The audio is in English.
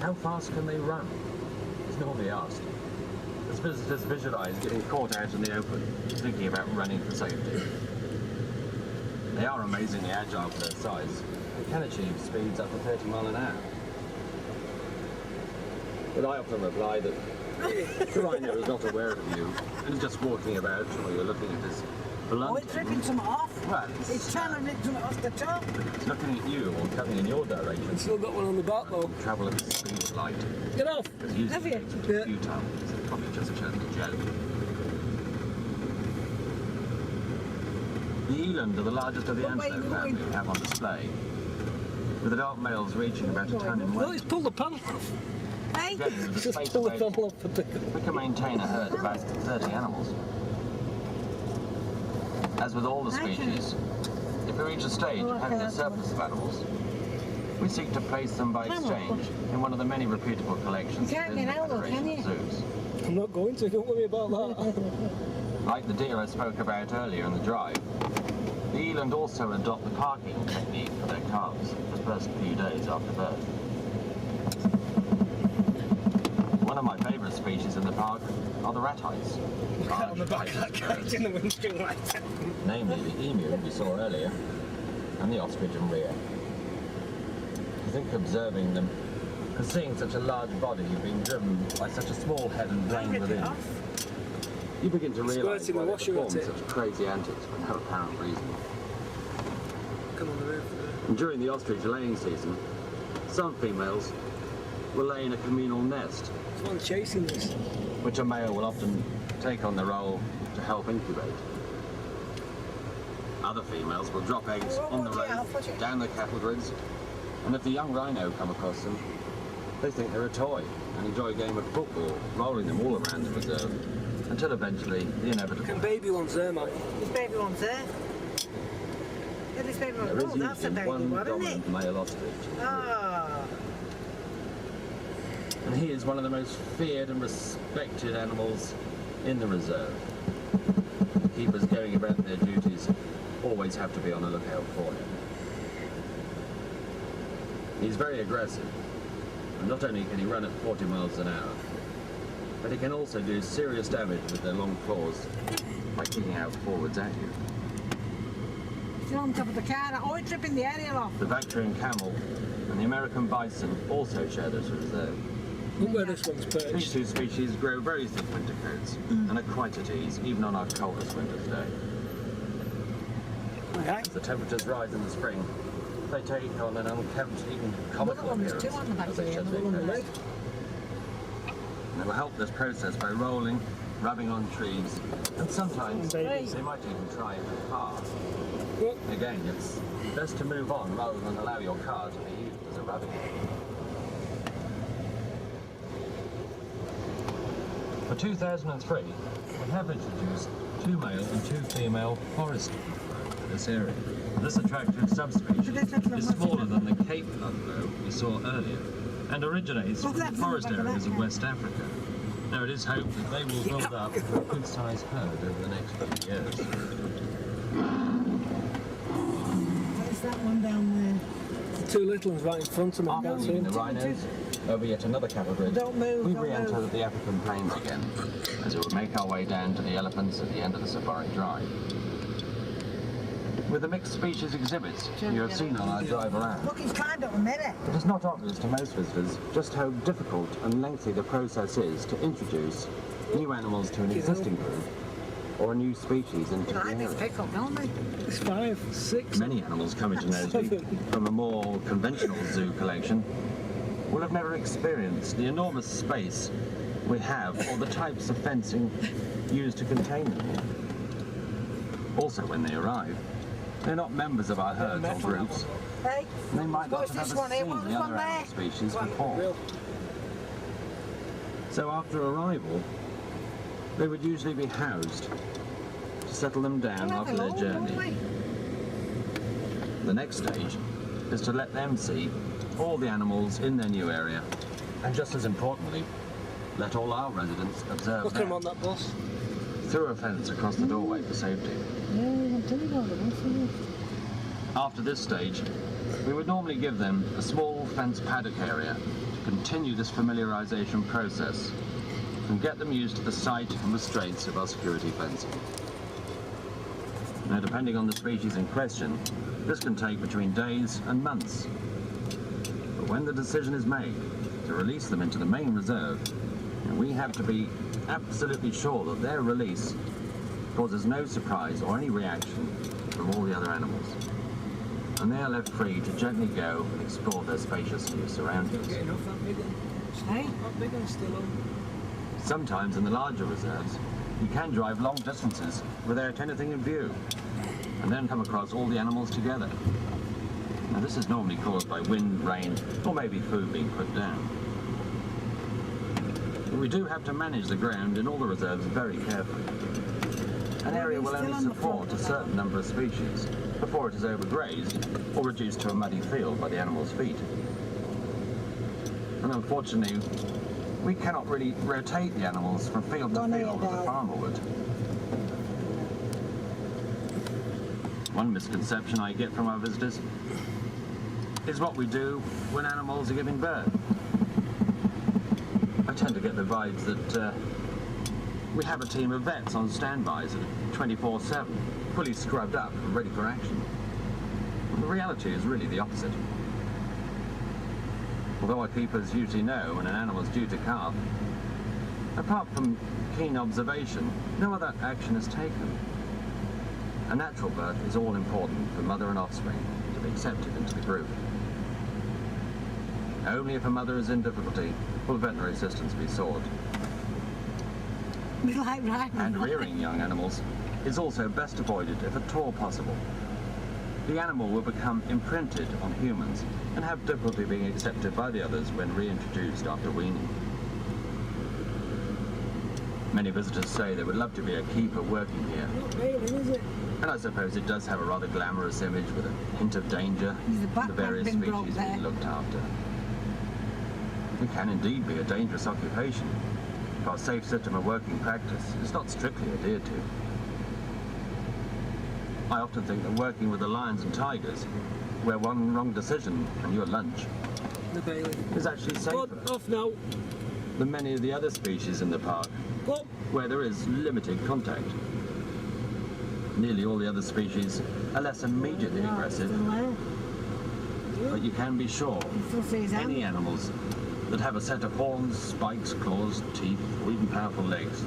How fast can they run? Is normally asked. As visitors visualise getting caught out in the open, thinking about running for safety. They are amazingly agile for their size and can achieve speeds up to 30 miles an hour. But I often reply that the rhino is not aware of you and is just walking about while you're looking at his blunt. Oh, it's ripping some off. Well, It's trying to rip some off the top. it's looking at you or coming in your direction. It's still got one on the back though. Travel at the speed of light. Get off! Because usually Have you? it's futile. So it's probably just chosen to jelly. The eland are the largest of the antelope family we have on display, with adult males reaching about a ton in No, weight. he's pulled the panel off. Hey? Together with a Just space pull the of panel off the pick. we can maintain a herd of about 30 animals. As with all the species, if we reach a stage of having a surplus of animals, we seek to place them by exchange in one of the many reputable collections You can't within the get out though, can Federation of you? Zoos. I'm not going to, don't worry about that. Like the deer I spoke about earlier in the drive, the eland also adopt the parking technique for their calves the first few days after birth. One of my favourite species in the park are the ratites. Cat on the back of that cage in the windscreen light. Namely the emu we saw earlier, and the ostrich and rhea. I think observing them and seeing such a large body being driven by such a small head and brain within, you begin to realise Squirting why the they washer perform at it. such crazy antics for no apparent reason. Come on the roof. And during the ostrich laying season, some females will lay in a communal nest, There's one chasing this. which a male will often take on the role to help incubate. Other females will drop eggs on the road, down the cattle grids, and if the young rhino come across them, they think they're a toy and enjoy a game of football, rolling them all around the reserve, until eventually the inevitable. Can baby ones there, man. This baby one's there. Yeah, this baby one's There is oh, that's a usually baby one one, isn't it? dominant male ostrich, Ah. and he is one of the most feared and respected animals in the reserve. Keepers going about their duties always have to be on the lookout for him. He's very aggressive, and not only can he run at 40 miles an hour, but he can also do serious damage with their long claws by kicking out forwards at you. Still on top of the car. Oh, it's ripping the aerial off. The Bactrian camel and the American bison also share this reserve. Look where this one's These perched. two species grow very thick winter coats and are quite at ease even on our coldest winter's day. Okay. As the temperatures rise in the spring, they take on an unkempt, even comical one, there's appearance two on the back as they there, shed their another one on the coats. They will help this process by rolling, rubbing on trees, and sometimes they Babies. might even try if a car. Look, Again, it's best to move on rather than allow your car to be used as a rubbing. For 2003, we have introduced 2 male and 2 female forest buffalo to this area. This attractive subspecies is smaller than the Cape buffalo we saw earlier and originates from the forest areas of West Africa. Now it is hoped that they will build up to a good-sized herd over the next few years. There's that one down there. the two little ones right in front of me. I After can't see leaving them. the rhinos over yet another cattle grid, Don't move, we don't re-enter move. the African plains again, as we will make our way down to the elephants at the end of the safari drive. With the mixed species exhibits you have seen on our drive around, Look, he's climbed up a minute. it is not obvious to most visitors just how difficult and lengthy the process is to introduce new animals to an existing group or a new species into the I area. just pick up, don't they? It's 5, 6. Many animals coming to Noseby from a more conventional zoo collection will have never experienced the enormous space we have or the types of fencing used to contain them. Also, when they arrive, they're not members of our herds or groups, Hey, and they might not what's have this ever one here? seen What's the this other one animal there? species before. Real. So after arrival, they would usually be housed to settle them down after their journey. The next stage is to let them see all the animals in their new area, and just as importantly, let all our residents observe Look at him them on that bus. through a fence across the doorway for safety. Yeah, I'm telling you, After this stage, We would normally give them a small fenced paddock area to continue this familiarization process and get them used to the sight and restraints of our security fencing. Now, depending on the species in question, this can take between days and months. But when the decision is made to release them into the main reserve, we have to be absolutely sure that their release causes no surprise or any reaction from all the other animals. And they are left free to gently go and explore their spacious new surroundings. Getting off that big one. Hey? That big one's still on. Sometimes in the larger reserves, you can drive long distances without anything in view, and then come across all the animals together. Now, this is normally caused by wind, rain, or maybe food being put down. But we do have to manage the ground in all the reserves very carefully. An area will only support a certain number of species before it is overgrazed or reduced to a muddy field by the animal's feet. And unfortunately, we cannot really rotate the animals from field to field as a farmer would. One misconception I get from our visitors is what we do when animals are giving birth. I tend to get the vibes that we have a team of vets on standbys at 24/7, fully scrubbed up and ready for action. Well, the reality is really the opposite. Although our keepers usually know when an animal is due to calf, apart from keen observation, no other action is taken. A natural birth is all important for mother and offspring to be accepted into the group. Only if a mother is in difficulty will veterinary assistance be sought. And rearing young animals is also best avoided if at all possible. The animal will become imprinted on humans and have difficulty being accepted by the others when reintroduced after weaning. Many visitors say they would love to be a keeper working here. Not really, is it? And I suppose it does have a rather glamorous image with a hint of danger in the various species being looked after. It can indeed be a dangerous occupation, if our safe system of working practice is not strictly adhered to. I often think that working with the lions and tigers, where one wrong decision and you're lunch, The Bailey. is actually safer Off now. than many of the other species in the park, Go. where there is limited contact. Nearly all the other species are less immediately aggressive, but you can be sure any animals that have a set of horns, spikes, claws, teeth, or even powerful legs